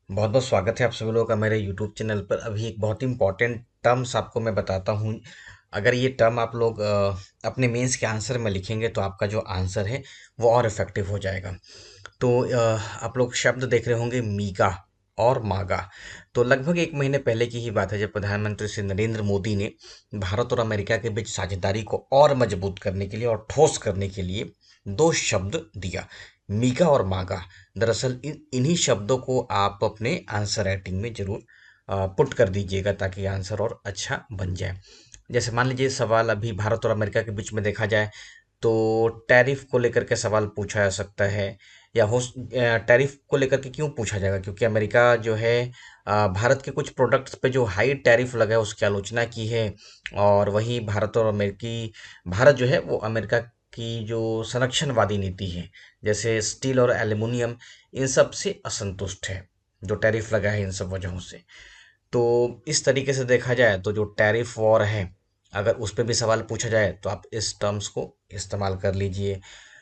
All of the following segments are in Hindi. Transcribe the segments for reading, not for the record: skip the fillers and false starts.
बहुत बहुत स्वागत है आप सभी लोगों का मेरे यूट्यूब चैनल पर। अभी एक बहुत ही इंपॉर्टेंट टर्म्स आपको मैं बताता हूँ। अगर ये टर्म आप लोग अपने मेंस के आंसर में लिखेंगे तो आपका जो आंसर है वो और इफेक्टिव हो जाएगा। तो आप लोग शब्द देख रहे होंगे मीगा और मागा। तो लगभग एक महीने पहले की ही बात है जब प्रधानमंत्री श्री नरेंद्र मोदी ने भारत और अमेरिका के बीच साझेदारी को और मजबूत करने के लिए और ठोस करने के लिए दो शब्द दिया, मीगा और मागा। दरअसल इन्हीं शब्दों को आप अपने आंसर राइटिंग में जरूर पुट कर दीजिएगा ताकि आंसर और अच्छा बन जाए। जैसे मान लीजिए सवाल अभी भारत और अमेरिका के बीच में देखा जाए तो टैरिफ को लेकर के सवाल पूछा जा सकता है। या हो टैरिफ को लेकर के क्यों पूछा जाएगा, क्योंकि अमेरिका जो है भारत के कुछ प्रोडक्ट्स पे जो हाई टैरिफ लगा है उसकी आलोचना की है। और वही भारत जो है वो अमेरिका की जो संरक्षणवादी नीति है, जैसे स्टील और एल्युमिनियम, इन सब से असंतुष्ट है। जो टैरिफ लगा है इन सब वजहों से। तो इस तरीके से देखा जाए तो जो टैरिफ वॉर है, अगर उस पर भी सवाल पूछा जाए तो आप इस टर्म्स को इस्तेमाल कर लीजिए।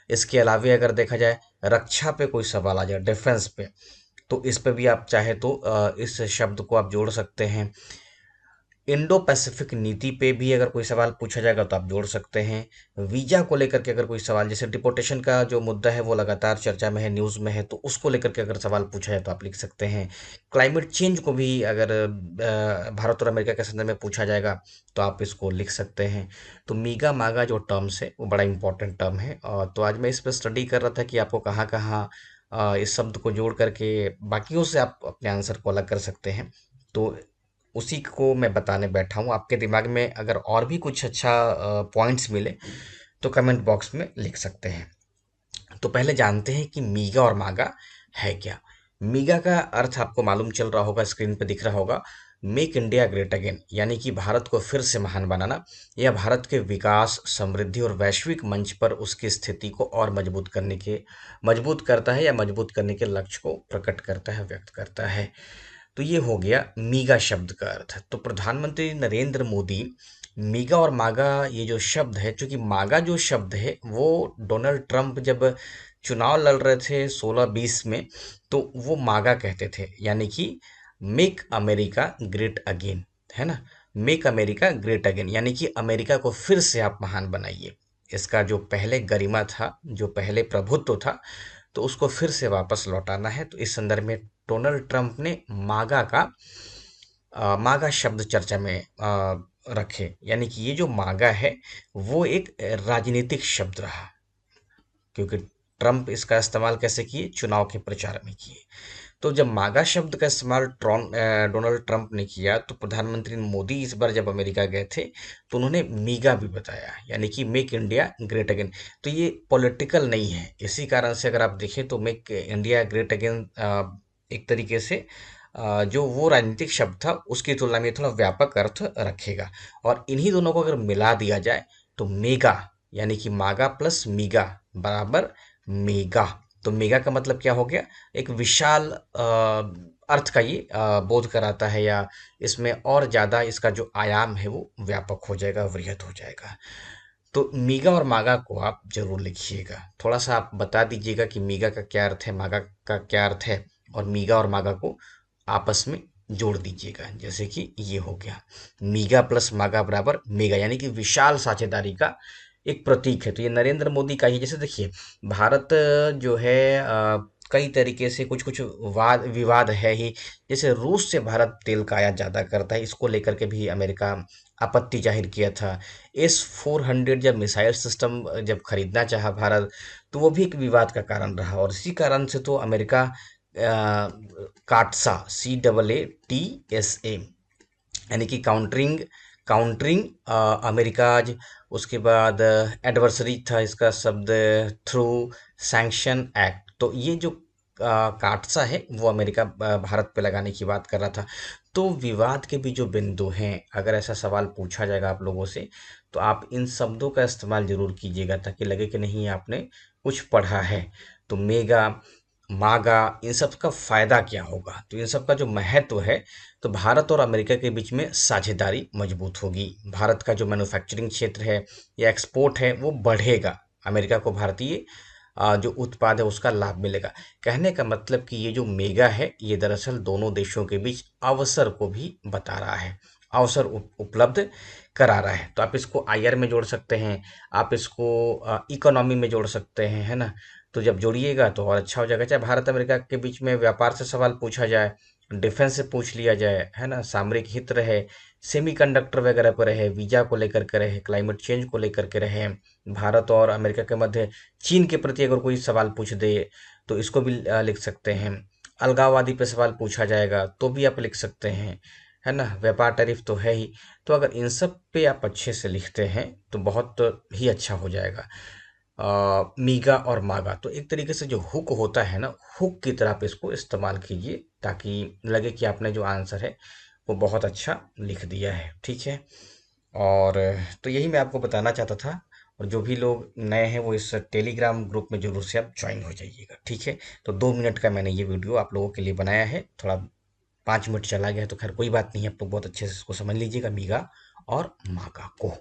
इसके अलावे अगर देखा जाए रक्षा पे कोई सवाल आ जाए, डिफेंस पे, तो इस पे भी आप चाहे तो इस शब्द को आप जोड़ सकते हैं। इंडो पैसिफिक नीति पे भी अगर कोई सवाल पूछा जाएगा तो आप जोड़ सकते हैं। वीजा को लेकर के अगर कोई सवाल, जैसे डिपोर्टेशन का जो मुद्दा है वो लगातार चर्चा में है, न्यूज़ में है, तो उसको लेकर के अगर सवाल पूछा जाए तो आप लिख सकते हैं। क्लाइमेट चेंज को भी अगर भारत और अमेरिका के संदर्भ में पूछा जाएगा तो आप इसको लिख सकते हैं। तो मीगा मागा जो टर्म्स है वो बड़ा इंपॉर्टेंट टर्म है। और तो आज मैं इस पर स्टडी कर रहा था कि आपको कहाँ कहाँ इस शब्द को जोड़ करके बाकियों से आप अपने आंसर को अलग कर सकते हैं। तो उसी को मैं बताने बैठा हूँ। आपके दिमाग में अगर और भी कुछ अच्छा पॉइंट्स मिले तो कमेंट बॉक्स में लिख सकते हैं। तो पहले जानते हैं कि मीगा और मागा है क्या। मीगा का अर्थ आपको मालूम चल रहा होगा, स्क्रीन पे दिख रहा होगा, मेक इंडिया ग्रेट अगेन, यानी कि भारत को फिर से महान बनाना। यह भारत के विकास, समृद्धि और वैश्विक मंच पर उसकी स्थिति को और मजबूत करता है या मजबूत करने के लक्ष्य को प्रकट करता है, व्यक्त करता है। तो ये हो गया मीगा शब्द का अर्थ। तो प्रधानमंत्री नरेंद्र मोदी मीगा और मागा, ये जो शब्द है, चूंकि मागा जो शब्द है वो डोनाल्ड ट्रंप जब चुनाव लड़ रहे थे 16-20 में, तो वो मागा कहते थे, यानी कि मेक अमेरिका ग्रेट अगेन, है ना। मेक अमेरिका ग्रेट अगेन यानी कि अमेरिका को फिर से आप महान बनाइए। इसका जो पहले गरिमा था, जो पहले प्रभुत्व था, तो उसको फिर से वापस लौटाना है। तो इस संदर्भ में डोनाल्ड ट्रंप ने मागा शब्द चर्चा में रखे, यानी कि ये जो मागा है वो एक राजनीतिक शब्द रहा, क्योंकि ट्रंप इसका इस्तेमाल कैसे किए, चुनाव के प्रचार में किए। तो जब मागा शब्द का इस्तेमाल डोनाल्ड ट्रंप ने किया तो प्रधानमंत्री मोदी इस बार जब अमेरिका गए थे तो उन्होंने मीगा भी बताया, यानी कि मेक इंडिया ग्रेट अगेन। तो ये पॉलिटिकल नहीं है, इसी कारण से अगर आप देखें तो मेक इंडिया ग्रेट अगेन एक तरीके से जो वो राजनीतिक शब्द था उसकी तुलना में थोड़ा व्यापक अर्थ रखेगा। और इन्हीं दोनों को अगर मिला दिया जाए तो मेगा, यानी कि मागा प्लस मीगा बराबर मेगा। तो मेगा का मतलब क्या हो गया, एक विशाल अर्थ का ये बोध कराता है, या इसमें और ज़्यादा इसका जो आयाम है वो व्यापक हो जाएगा, वृहत हो जाएगा। तो मीगा और मागा को आप जरूर लिखिएगा। थोड़ा सा आप बता दीजिएगा कि मीगा का क्या अर्थ है, मागा का क्या अर्थ है, और मीगा और मागा को आपस में जोड़ दीजिएगा। जैसे कि ये हो गया, मीगा प्लस मागा बराबर मेगा, यानी कि विशाल साझेदारी का एक प्रतीक है। तो ये नरेंद्र मोदी का ही, जैसे देखिए भारत जो है कई तरीके से कुछ कुछ वाद विवाद है ही। जैसे रूस से भारत तेल का आयात ज़्यादा करता है, इसको लेकर के भी अमेरिका आपत्ति जाहिर किया था। S-400 जब मिसाइल सिस्टम जब खरीदना चाहा भारत, तो वो भी एक विवाद का कारण रहा, और इसी कारण से तो अमेरिका काटसा, CAATSA, यानी कि काउंटरिंग काउंटरिंग अमेरिकाज। उसके बाद एडवर्सरी था इसका शब्द, थ्रू सैंक्शन एक्ट। तो ये जो काटसा है वो अमेरिका भारत पे लगाने की बात कर रहा था। तो विवाद के भी जो बिंदु हैं, अगर ऐसा सवाल पूछा जाएगा आप लोगों से तो आप इन शब्दों का इस्तेमाल जरूर कीजिएगा ताकि लगे कि नहीं आपने कुछ पढ़ा है। तो मेगा, मागा, इन सब का फायदा क्या होगा, तो इन सब का जो महत्व है, तो भारत और अमेरिका के बीच में साझेदारी मजबूत होगी। भारत का जो मैन्युफैक्चरिंग क्षेत्र है या एक्सपोर्ट है वो बढ़ेगा। अमेरिका को भारतीय जो उत्पाद है उसका लाभ मिलेगा। कहने का मतलब कि ये जो मेगा है ये दरअसल दोनों देशों के बीच अवसर को भी बता रहा है, अवसर उपलब्ध करा रहा है। तो आप इसको आईआर में जोड़ सकते हैं, आप इसको इकोनॉमी में जोड़ सकते हैं, है ना। तो जब जोड़िएगा तो और अच्छा हो जाएगा। चाहे भारत अमेरिका के बीच में व्यापार से सवाल पूछा जाए, डिफेंस से पूछ लिया जाए, है ना, सामरिक हित रहे, सेमीकंडक्टर वगैरह पर रहे, वीजा को लेकर के रहे, क्लाइमेट चेंज को लेकर के रहे, भारत और अमेरिका के मध्य चीन के प्रति अगर कोई सवाल पूछ दे तो इसको भी लिख सकते हैं। अलगाववादी पे सवाल पूछा जाएगा तो भी आप लिख सकते हैं, है ना। व्यापार टैरिफ तो है ही। तो अगर इन सब पे आप अच्छे से लिखते हैं तो बहुत ही अच्छा हो जाएगा। मीगा और मागा तो एक तरीके से जो हुक होता है ना, हुक की तरह आप इसको इस्तेमाल कीजिए ताकि लगे कि आपने जो आंसर है वो बहुत अच्छा लिख दिया है, ठीक है। और तो यही मैं आपको बताना चाहता था। और जो भी लोग नए हैं वो इस टेलीग्राम ग्रुप में जरूर से आप ज्वाइन हो जाइएगा, ठीक है। तो 2 मिनट का मैंने ये वीडियो आप लोगों के लिए बनाया है, थोड़ा 5 मिनट चला गया तो खैर कोई बात नहीं है, आप लोग बहुत अच्छे से इसको समझ लीजिएगा मीगा और मागा को।